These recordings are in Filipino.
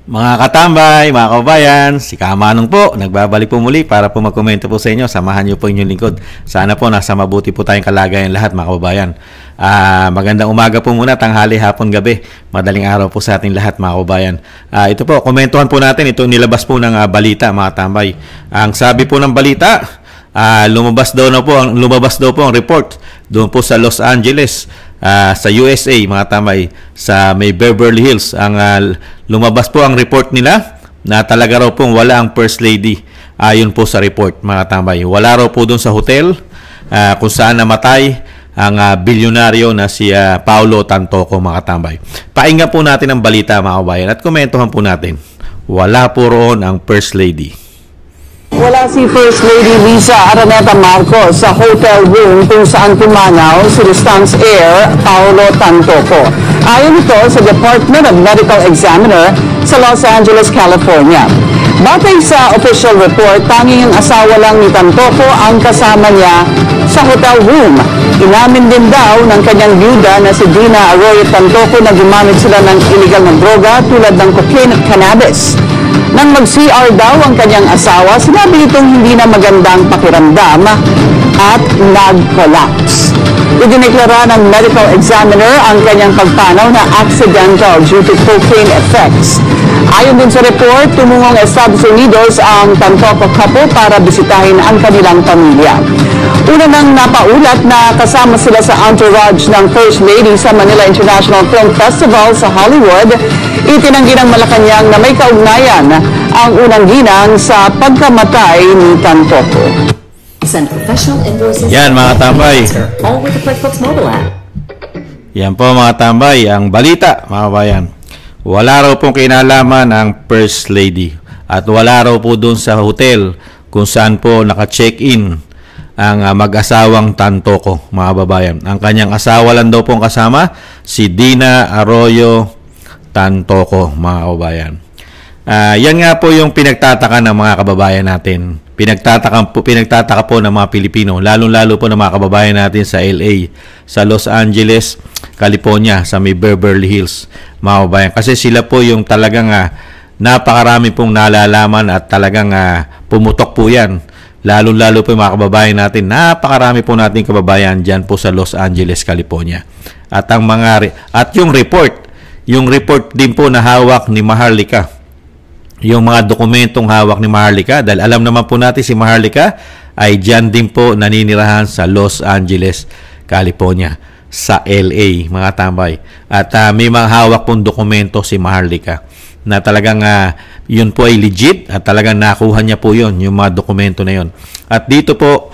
Mga katambay, mga kababayan, si Kamanong po, nagbabalik po muli para po magkomento po sa inyo. Samahan niyo po inyong lingkod. Sana po nasa mabuti po tayong kalagayan lahat, mga kababayan. Magandang umaga po muna, tanghali, hapon, gabi. Madaling araw po sa ating lahat, mga kababayan. Ito po, komentuhan po natin. Ito nilabas po ng balita, mga tambay. Ang sabi po ng balita, lumabas daw po ang report doon po sa Los Angeles, sa USA, mga tambay, sa may Beverly Hills. Lumabas po ang report nila na talaga raw pong wala ang First Lady. Ayon po sa report, mga tambay. Wala raw po doon sa hotel kung saan namatay ang bilyonaryo na si Paulo Tantoco, mga tambay. Pakinggan po natin ang balita, mga kabayan, at komentuhan po natin. Wala po roon ang First Lady. Wala si First Lady Lisa Araneta Marcos sa hotel room kung saan pumanaw si Lustang's heir, Paulo Tantoco. Ayon ito sa Department of Medical Examiner sa Los Angeles, California. Batay sa official report, tanging ang asawa lang ni Tantoco ang kasama niya sa hotel room. Inamin din daw ng kanyang byuda na si Dina Arroyo Tantoco na gumamit sila ng illegal na droga tulad ng cocaine at cannabis. Nang mag-CR daw ang kanyang asawa, sinabi nitong hindi na magandang pakiramdam at nag-collapse. Idineklara ng medical examiner ang kanyang pagpanaw na accidental due to cocaine effects. Ayon din sa report, tumungong Estados Unidos ang Tantoco couple para bisitahin ang kanilang pamilya. Una nang napaulat na kasama sila sa entourage ng First Lady sa Manila International Film Festival sa Hollywood. Itinanggi ng Malacanang na may kaugnayan ang unang ginang sa pagkamatay ni Tantoco. Yan, mga tambay. Yan po, mga tambay, ang balita, mga bayan. Wala raw pong kinalaman ang First Lady at wala raw po doon sa hotel kung saan po naka-check-in ang mag-asawang Tantoco, mga babayan. Ang kanyang asawa lang daw pong kasama, si Dina Arroyo Tantoco, mga kababayan. Yan nga po yung pinagtataka ng mga kababayan natin. Pinagtataka po ng mga Pilipino, lalong-lalo po ng mga kababayan natin sa LA, sa Los Angeles, California, sa may Beverly Hills, mga kababayan. Kasi sila po yung talagang napakarami pong nalalaman at talagang pumutok po yan. Lalo-lalo po yung mga kababayan natin, napakarami po nating kababayan dyan po sa Los Angeles, California. At yung report din po na hawak ni Maharlika, yung mga dokumentong hawak ni Maharlika, dahil alam naman po natin si Maharlika ay dyan din po naninirahan sa Los Angeles, California, sa LA, mga tambay. At may mga hawak pong dokumento si Maharlika na talagang yun po ay legit at talagang nakuha niya po yun, yung mga dokumento na yun. At dito po,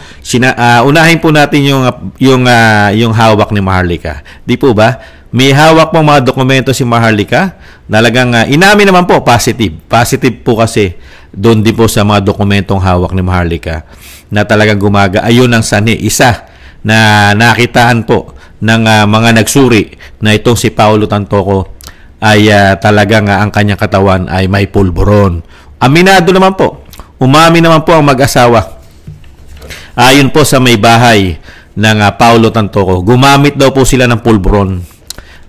unahin po natin yung hawak ni Maharlika. Di po ba? May hawak pong mga dokumento si Maharlika. Talagang inamin naman po, positive. Positive po kasi doon din po sa mga dokumentong hawak ni Maharlika na talagang ayun ang sani. Isa na nakitaan po ng mga nagsuri na itong si Paulo Tantoco ay talagang ang kanyang katawan ay may pulburon. Aminado naman po. Umamin naman po ang mag-asawa. Ayon po sa may bahay ng Paulo Tantoco, gumamit daw po sila ng pulburon,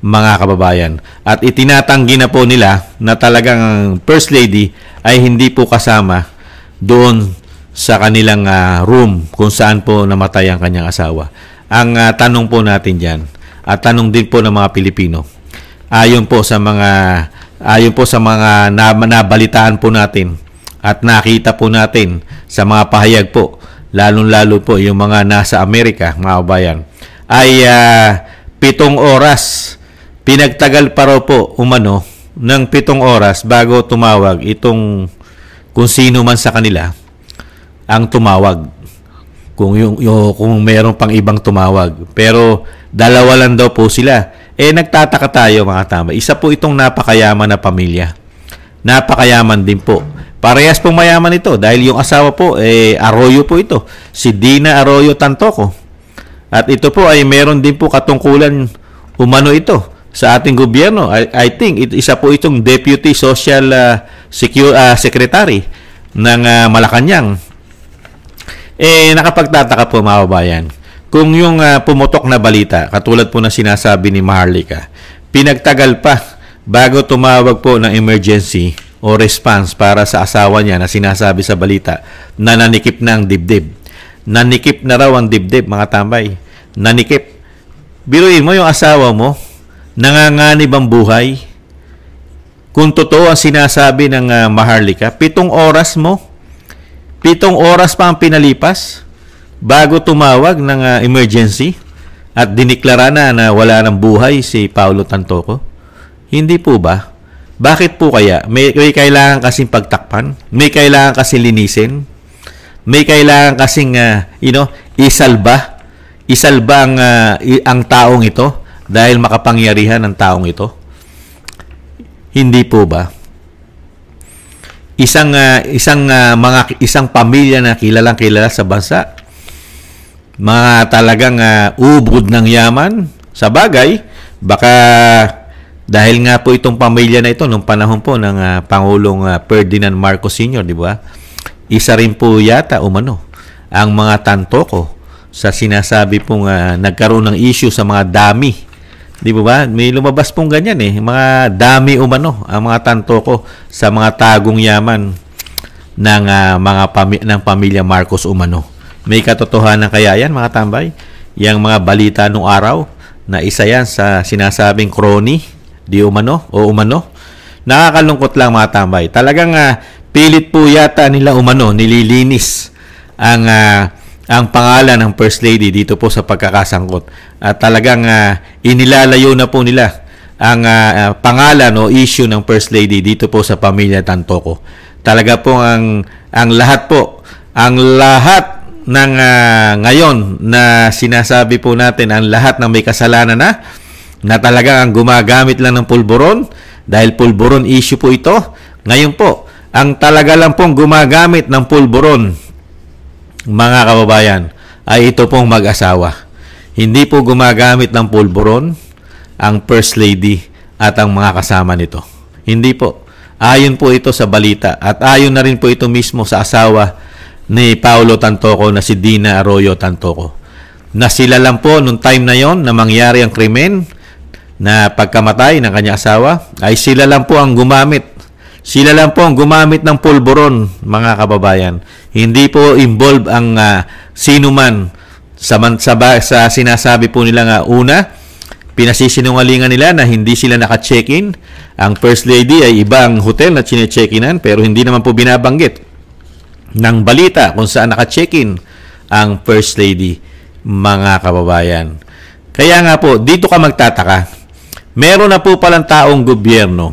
mga kababayan. At itinatanggi na po nila na talagang First Lady ay hindi po kasama doon sa kanilang room kung saan po namatay ang kanyang asawa. Ang tanong po natin dyan, at tanong din po ng mga Pilipino, ayon po sa mga nabalitaan po natin at nakita po natin sa mga pahayag po, lalong-lalo po yung mga nasa Amerika, mga kabayan, ay 7 oras. Pinagtagal pa raw po umano ng 7 oras bago tumawag itong kung sino man sa kanila ang tumawag. Kung meron pang ibang tumawag. Pero dalawa lang daw po sila. Nagtataka tayo, mga tama. Isa po itong napakayaman na pamilya. Napakayaman din po. Parehas pong mayaman ito dahil yung asawa po, Arroyo po ito. Si Dina Arroyo Tantoco. At ito po ay meron din po katungkulan umano ito sa ating gobyerno. I think isa po itong Deputy Social Secretary ng Malacanang. Nakapagtataka po, mga kabayan. Kung yung pumutok na balita, katulad po na sinasabi ni Maharlika, pinagtagal pa bago tumawag po ng emergency o response para sa asawa niya na sinasabi sa balita na nanikip na ang dibdib. Nanikip na raw ang dibdib, mga tambay. Nanikip. Biruin mo yung asawa mo, nanganganib ang buhay. Kung totoo ang sinasabi ng Maharlika, 7 oras mo, 7 oras pa ang pinalipas bago tumawag ng emergency at diniklara na wala ng buhay si Paulo Tantoco. Hindi po ba? Bakit po kaya? May kailangan kasing pagtakpan? May kailangan kasing linisin? May kailangan kasing isalba? Isalba ang taong ito dahil makapangyarihan ng taong ito? Hindi po ba? Isang pamilya na kilalang kilala sa bansa, mga talagang ubod ng yaman. Sa bagay, baka dahil nga po itong pamilya na ito nung panahon po ng Pangulong Ferdinand Marcos Sr., di ba? Isa rin po yata ang mga Tantoco sa sinasabi pong nagkaroon ng issue sa mga dami. Di ba? May lumabas pong ganyan mga dami ang mga Tantoco sa mga tagong yaman ng ng pamilya Marcos May katotohanan kaya yan, mga tambay? Yang mga balita nung araw na isa yan sa sinasabing crony, di umano o umano. Nakakalungkot lang, mga tambay. Talagang pilit po yata nila nililinis ang pangalan ng First Lady dito po sa pagkakasangkot. At talagang inilalayo na po nila ang pangalan o issue ng First Lady dito po sa pamilya Tantoco. Talaga po ang lahat ng ngayon na sinasabi po natin, ang lahat ng may kasalanan na talagang ang gumagamit lang ng pulburon dahil pulburon issue po ito. Ngayon po, ang talaga lang pong gumagamit ng pulburon, mga kababayan, ay ito pong mag-asawa. Hindi po gumagamit ng pulburon ang First Lady at ang mga kasama nito. Hindi po. Ayon po ito sa balita at ayon na rin po ito mismo sa asawa ni Paulo Tantoco na si Dina Arroyo Tantoco. Na sila lang po nung time na yon na mangyari ang krimen na pagkamatay ng kanyang asawa, ay sila lang po ang gumamit. Sila lang po ang gumamit ng pulburon, mga kababayan. Hindi po involved ang sino man sa sinasabi po nila una, pinasisinungalingan nila na hindi sila naka-check-in. Ang First Lady ay ibang hotel na chine-check-inan pero hindi naman po binabanggit ng balita kung saan naka-check-in ang First Lady, mga kababayan. Kaya nga po, dito ka magtataka. Meron na po palang taong gobyerno,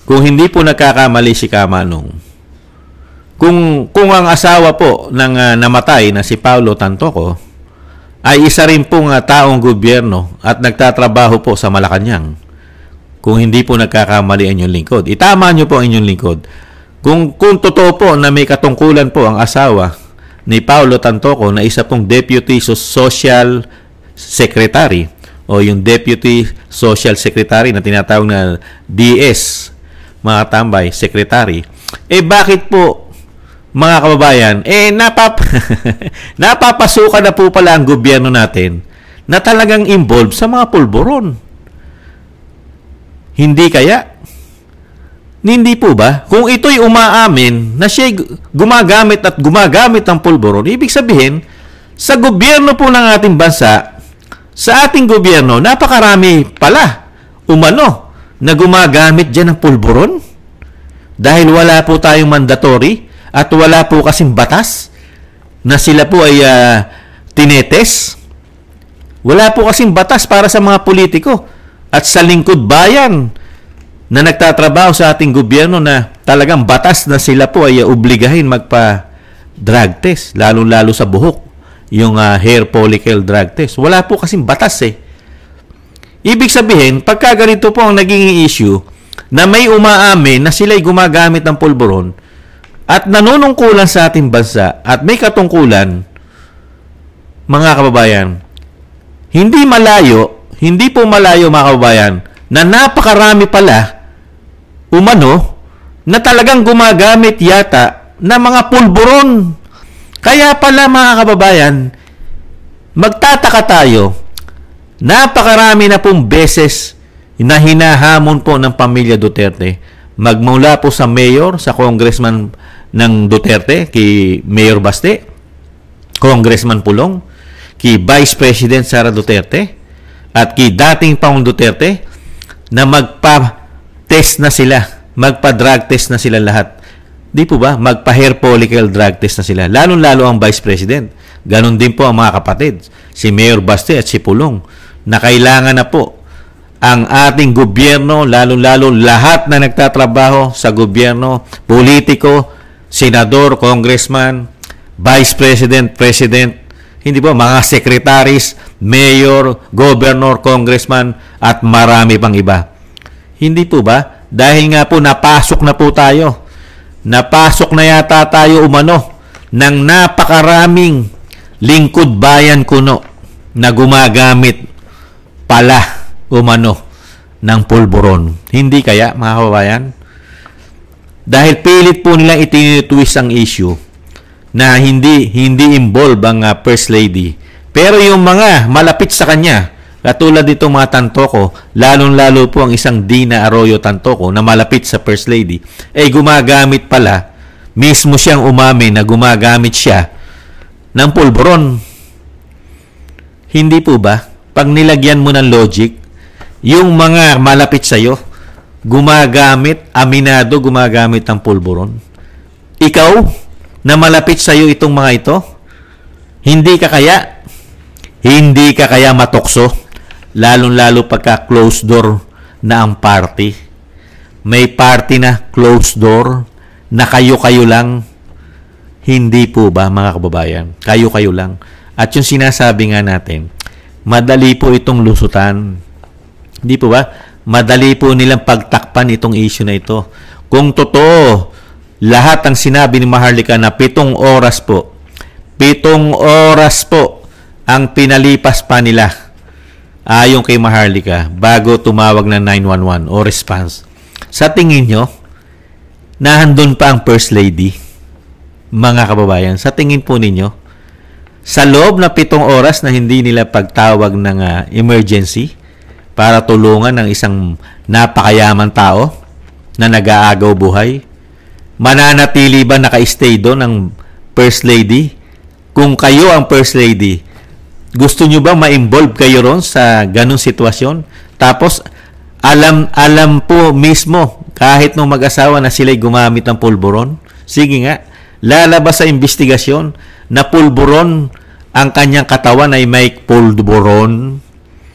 kung hindi po nagkakamali si Kamanong, kung ang asawa po ng namatay na si Paulo Tantoco ay isa rin pong taong gobyerno at nagtatrabaho po sa Malacanang, kung hindi po nagkakamali ang inyong lingkod. Itama nyo po ang inyong lingkod. Kung totoo po na may katungkulan po ang asawa ni Paulo Tantoco na isa pong Deputy Social Secretary o yung Deputy Social Secretary na tinatawag na DS, mga tambay, Secretary, bakit po, mga kababayan, napapasukan na po pala ang gobyerno natin na talagang involved sa mga pulburon. Hindi kaya? Hindi po ba? Kung ito'y umaamin na siya gumagamit ng pulburon, ibig sabihin, sa gobyerno po ng ating bansa, sa ating gobyerno, napakarami pala na gumagamit dyan ng pulburon dahil wala po tayong mandatory at wala po kasing batas na sila po ay tinetes. Wala po kasing batas para sa mga politiko at sa lingkod bayan na nagtatrabaho sa ating gobyerno na talagang batas na sila po ay obligahin magpa-drug test, lalo-lalo sa buhok, yung hair follicle drug test. Wala po kasing batas Ibig sabihin, pagka ganito po ang naging issue, na may umaamin na sila'y gumagamit ng pulburon at nanunungkulan sa ating bansa at may katungkulan, mga kababayan, hindi po malayo mga kababayan, na napakarami pala na talagang gumagamit yata ng mga pulburon. Kaya pala, mga kababayan, magtataka tayo, napakarami na pong beses na hinahamon po ng pamilya Duterte magmula po sa mayor, sa congressman ng Duterte, kay Mayor Baste, Congressman Pulong, kay Vice President Sara Duterte, at kay dating Pangulong Duterte, na magpa-test na sila, magpa-drug test na sila lahat. Di po ba? Magpa-hair follicle drug test na sila. Lalo-lalo ang Vice President. Ganon din po ang mga kapatid, si Mayor Baste at si Pulong, na kailangan na po ang ating gobyerno, lalo-lalo lahat na nagtatrabaho sa gobyerno, politiko, senador, congressman, vice president, president, hindi po, mga secretaries, mayor, governor, congressman, at marami pang iba. Hindi po ba? Dahil nga po napasok na po tayo. Napasok na yata tayo umano ng napakaraming lingkod bayan kuno na gumagamit pala umano ng pulburon. Hindi kaya, mga kababayan? Dahil pilit po nilang itinitwist ang issue na hindi involve ang First Lady. Pero yung mga malapit sa kanya, katulad itong mga Tantoco, lalong-lalo po ang isang Dina Arroyo Tantoco na malapit sa First Lady, ay gumagamit pala, mismo siyang umamin na gumagamit siya ng pulburon. Hindi po ba? Pag nilagyan mo ng logic, yung mga malapit sa'yo, aminado gumagamit ng pulburon. Ikaw, na malapit sa'yo itong mga ito, hindi ka kaya matokso, lalong-lalo pagka closed door na ang party. May party na closed door, na kayo-kayo lang. Hindi po ba, mga kababayan? Kayo-kayo lang. At yung sinasabi nga natin, madali po itong lusutan. Hindi po ba? Madali po nilang pagtakpan itong issue na ito. Kung totoo, lahat ang sinabi ni Maharlika na 7 oras po ang pinalipas pa nila ayon kay Maharlika bago tumawag ng 911 o response. Sa tingin nyo, nahandun pa ang First Lady, mga kababayan? Sa tingin po ninyo, sa loob na 7 oras na hindi nila pagtawag ng emergency para tulungan ng isang napakayaman tao na nag-aagaw buhay, mananatili ba naka-stay doon ang First Lady? Kung kayo ang First Lady, gusto nyo ba ma-involve kayo ron sa ganung sitwasyon? Tapos, alam po mismo, kahit nung mag-asawa na sila'y gumamit ng pulburon, sige nga, lalabas sa investigasyon na pulburon ang kanyang katawan ay may pulburon.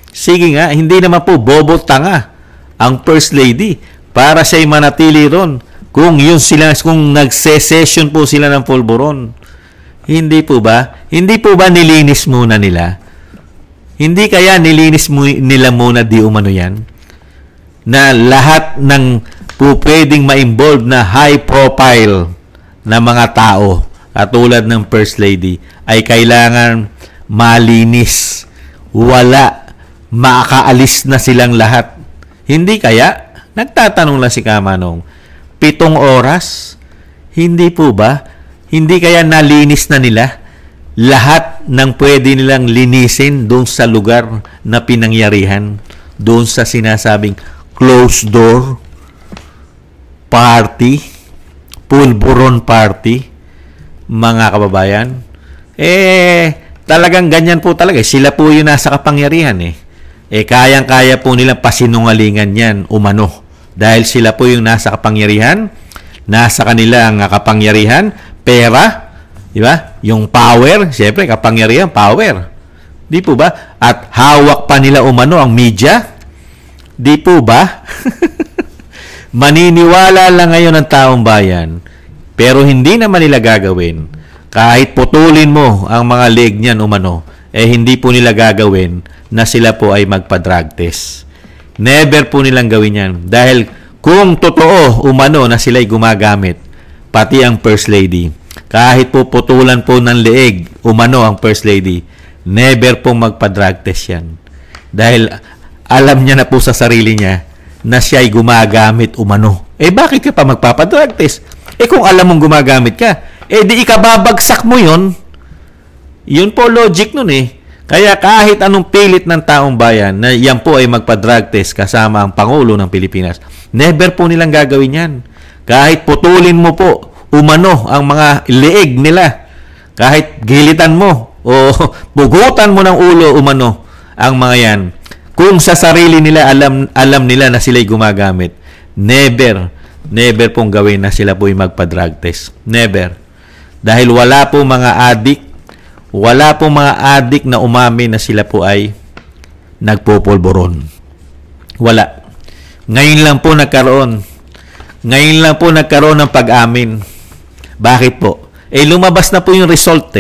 Sige nga, hindi naman po bobo tanga ang First Lady para siya'y manatili ron. Kung nagse-session po sila ng pulburon, hindi po ba nilinis muna nila? Hindi kaya nilinis nila muna di umano yan? Na lahat ng po pwedeng ma-involve na high profile na mga tao, katulad ng First Lady, ay kailangan malinis. Makaalis na silang lahat. Hindi kaya? Nagtatanong lang si Kamanong, 7 oras? Hindi po ba? Hindi kaya nalinis na nila lahat ng pwede nilang linisin doon sa lugar na pinangyarihan, doon sa sinasabing closed door party, pulburon party, mga kababayan? Talagang ganyan po talaga. Sila po yung nasa kapangyarihan kayang-kaya po nilang pasinungalingan yan umano. Dahil sila po yung nasa kapangyarihan, nasa kanila ang kapangyarihan, pera, di ba? Yung power, siyempre kapangyarihan, power. Di po ba? At hawak pa nila umano ang media. Di po ba? Maniniwala lang ngayon ang taong bayan, pero hindi naman nila gagawin. Kahit putulin mo ang mga leg niyan umano, hindi po nila gagawin na sila po ay magpa-drug test. Never po nilang gawin yan. Dahil kung totoo umano na sila'y gumagamit, pati ang First Lady, kahit po putulan po ng leeg umano ang First Lady, never pong magpa-drug test yan. Dahil alam niya na po sa sarili niya na siya'y gumagamit umano. Bakit ka pa magpapa-drug test? Kung alam mong gumagamit ka, di ikababagsak mo yon. Yun po logic nun Kaya kahit anong pilit ng taong bayan na yan po ay magpa-drug test kasama ang Pangulo ng Pilipinas, never po nilang gagawin yan. Kahit putulin mo po, umano ang mga leeg nila, kahit gilitan mo o pugutan mo ng ulo umano ang mga yan, kung sa sarili nila alam nila na sila'y gumagamit, never pong gawin na sila po'y magpa-drug test. Never. Dahil wala po mga adik na umamin na sila po ay nagpopolboron. Wala. Ngayon lang po nagkaroon ng pag-amin. Bakit po? Lumabas na po yung result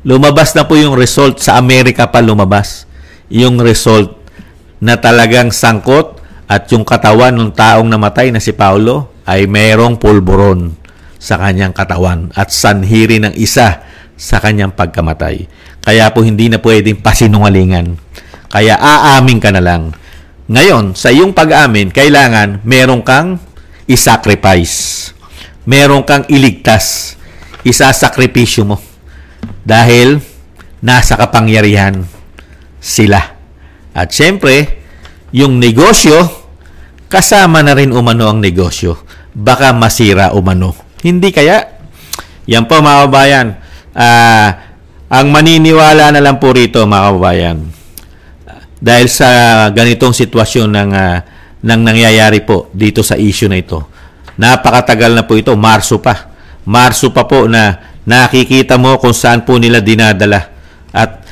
Lumabas na po yung result sa Amerika pa lumabas. Yung result na talagang sangkot at yung katawan ng taong namatay na si Paulo ay mayroong pulburon sa kanyang katawan at sanhiri ng isa sa kanyang pagkamatay. Kaya po hindi na pwedeng pasinungalingan. Kaya aamin ka na lang. Ngayon, sa iyong pag-amin, kailangan meron kang isacrifice. Meron kang iligtas. Isasakripisyo mo. Dahil nasa kapangyarihan sila. At syempre, yung negosyo, kasama na rin umano ang negosyo. Baka masira umano. Hindi kaya? Yan po mga kababayan. Ang maniniwala na lang po rito mga kababayan. Dahil sa ganitong sitwasyon ng nangyayari po dito sa issue na ito. Napakatagal na po ito. Marso pa. Marso pa po na nakikita mo kung saan po nila dinadala. At,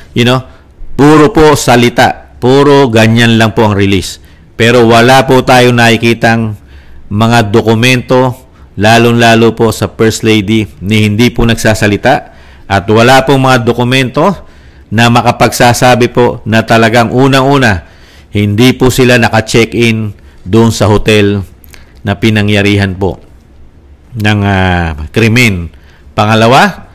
puro po salita. Puro ganyan lang po ang release. Pero wala po tayo nakikitang mga dokumento, lalong-lalo po sa First Lady, ni hindi po nagsasalita. At wala pong mga dokumento na makapagsasabi po na talagang unang-una, hindi po sila naka-check-in doon sa hotel na pinangyarihan po ng krimen. Pangalawa,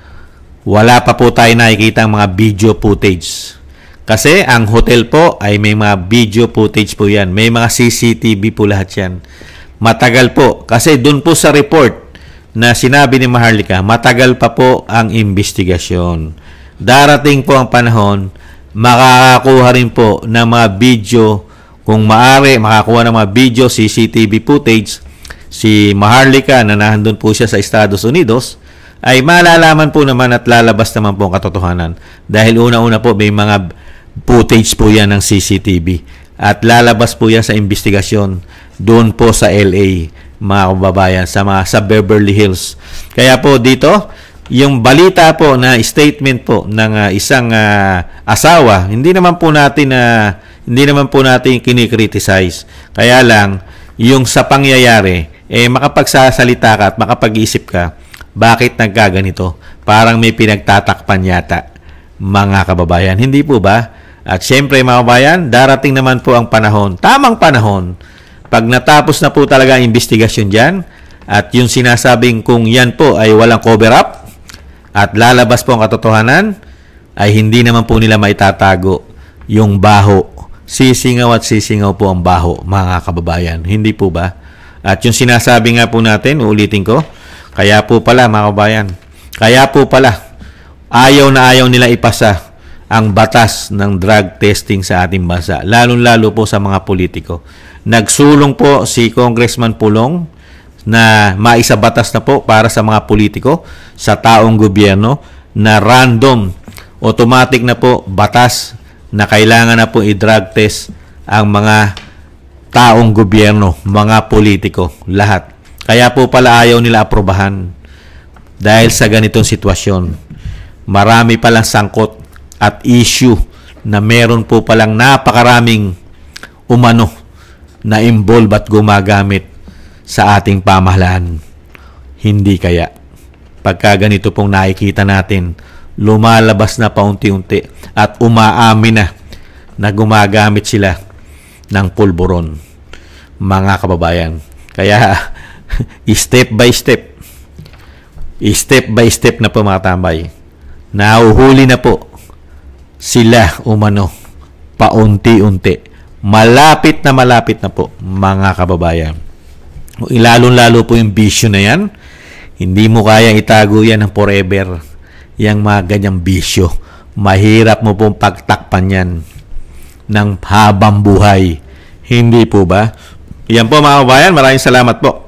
wala pa po tayo nakikita ang mga video footage. Kasi ang hotel po ay may mga video footage po yan. May mga CCTV po lahat yan. Matagal po. Kasi doon po sa report na sinabi ni Maharlika, matagal pa po ang investigasyon. Darating po ang panahon, makakakuha rin po ng mga video, kung maaari, makakuha ng mga video, CCTV footage, si Maharlika na nandun po siya sa Estados Unidos, ay malalaman po naman at lalabas naman po ang katotohanan. Dahil una-una po may mga footage po yan ng CCTV. At lalabas po yan sa investigasyon doon po sa LA, mga kababayan, sa Beverly Hills. Kaya po dito, yung balita po na statement po ng isang asawa, hindi naman po natin kinikriticize. Kaya lang, yung sa pangyayari, makapagsasalita ka at makapag-isip ka, bakit nagkaganito? Parang may pinagtatakpan yata, mga kababayan. Hindi po ba? At syempre, mga kababayan, darating naman po ang panahon, tamang panahon, pag natapos na po talaga ang investigasyon dyan, at yung sinasabing kung yan po ay walang cover-up, at lalabas po ang katotohanan, ay hindi naman po nila maitatago yung baho. Sisingaw at sisingaw po ang baho, mga kababayan. Hindi po ba? At yung sinasabi nga po natin, uulitin ko, kaya po pala, mga kababayan, kaya po pala, ayaw na ayaw nila ipasa ang batas ng drug testing sa ating bansa, lalong-lalo po sa mga politiko. Nagsulong po si Congressman Pulong na maisabatas na po para sa mga politiko, sa taong gobyerno, na random, automatic na po batas na kailangan na po i-drug test ang mga taong gobyerno, mga politiko, lahat. Kaya po pala ayaw nila aprobahan dahil sa ganitong sitwasyon. Marami palang sangkot at issue na meron po palang napakaraming umano na involved at gumagamit sa ating pamahalaan. Hindi kaya. Pagka ganito pong nakikita natin, lumalabas na paunti-unti at umaamin na gumagamit sila ng pulburon, mga kababayan. Kaya, step by step na po mga tambay, nahuhuli na po sila umano paunti-unti. Malapit na po, mga kababayan. Lalong-lalo po yung bisyo na yan, hindi mo kayang itago yan ng forever. Yang mga ganyang bisyo. mahirap mo pong pagtakpan yan ng habang buhay. Hindi po ba? Yan po mga kabayan, maraming salamat po.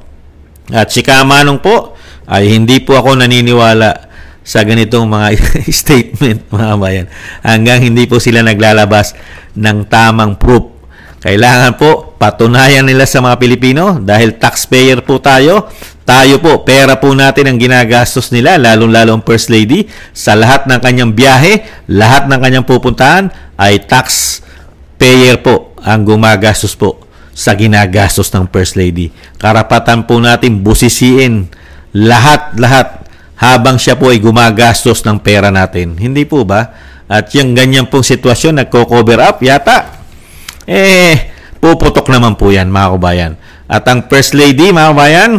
At si Kamanong po, ay hindi po ako naniniwala sa ganitong mga statement mga kabayan. Hanggang hindi po sila naglalabas ng tamang proof. Kailangan po patunayan nila sa mga Pilipino dahil taxpayer po tayo. Tayo po, pera po natin ang ginagastos nila, lalong-lalo ang First Lady. Sa lahat ng kanyang biyahe, lahat ng kanyang pupuntahan ay taxpayer po ang gumagastos po sa ginagastos ng First Lady. Karapatan po natin busisiin lahat habang siya po ay gumagastos ng pera natin. Hindi po ba? At yung ganyan pong sitwasyon, nagko-cover up yata. Puputok naman po yan mga kabayan. At ang First Lady mga kabayan,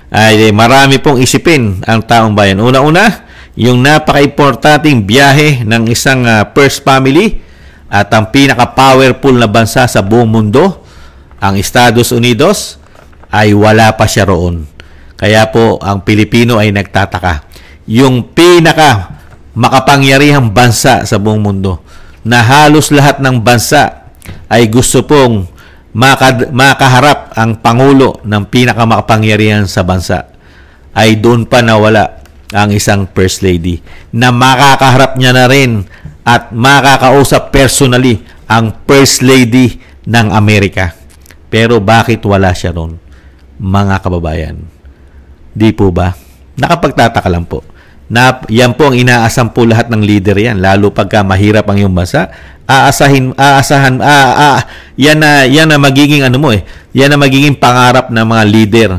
ay marami pong isipin ang taong bayan. Una-una, yung napaka-importanting biyahe ng isang first family at ang pinaka-powerful na bansa sa buong mundo, ang Estados Unidos, ay wala pa siya roon. Kaya po ang Pilipino ay nagtataka. Yung pinaka-makapangyarihang bansa sa buong mundo na halos lahat ng bansa ay gusto pong makaharap ang Pangulo ng pinakamakapangyarihan sa bansa, ay doon pa nawala ang isang First Lady na makakaharap niya na rin at makakausap personally ang First Lady ng Amerika. Pero bakit wala siya ron, mga kababayan? Di po ba? Nakapagtataka lang po. Yan po ang inaasam po lahat ng leader yan, lalo pagka mahirap ang iyong bansa. Yan na magiging yan na magiging pangarap ng mga leader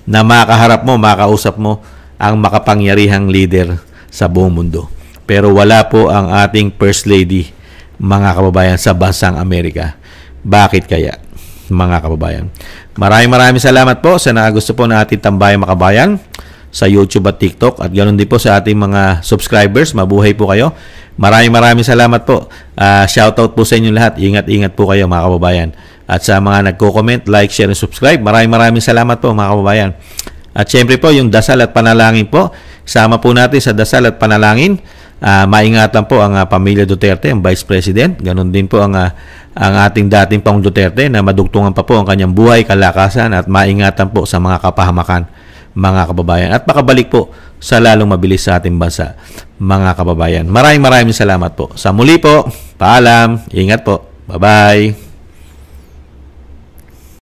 na makaharap mo, makausap mo ang makapangyarihang leader sa buong mundo. Pero wala po ang ating First Lady, mga kababayan, sa bansang Amerika. Bakit kaya, mga kababayan? Maraming salamat po sa gusto po na ating tambayang mga kabayan sa YouTube at TikTok, at ganoon din po sa ating mga subscribers. Mabuhay po kayo. Maraming salamat po. Shoutout po sa inyo lahat. Ingat po kayo mga kababayan. At sa mga nagko-comment, like, share, and subscribe, maraming salamat po mga kababayan. At syempre po yung dasal at panalangin po. Sama po natin sa dasal at panalangin. Maingatan po ang pamilya Duterte, ang Vice President. Ganon din po ang ating dating Pangulong Duterte na madugtungan pa po ang kanyang buhay, kalakasan, at maingatan po sa mga kapahamakan, mga kababayan, at makabalik po sa lalong mabilis sa ating bansa, mga kababayan. Maraming salamat po. Sa muli po, paalam, ingat po. Bye-bye.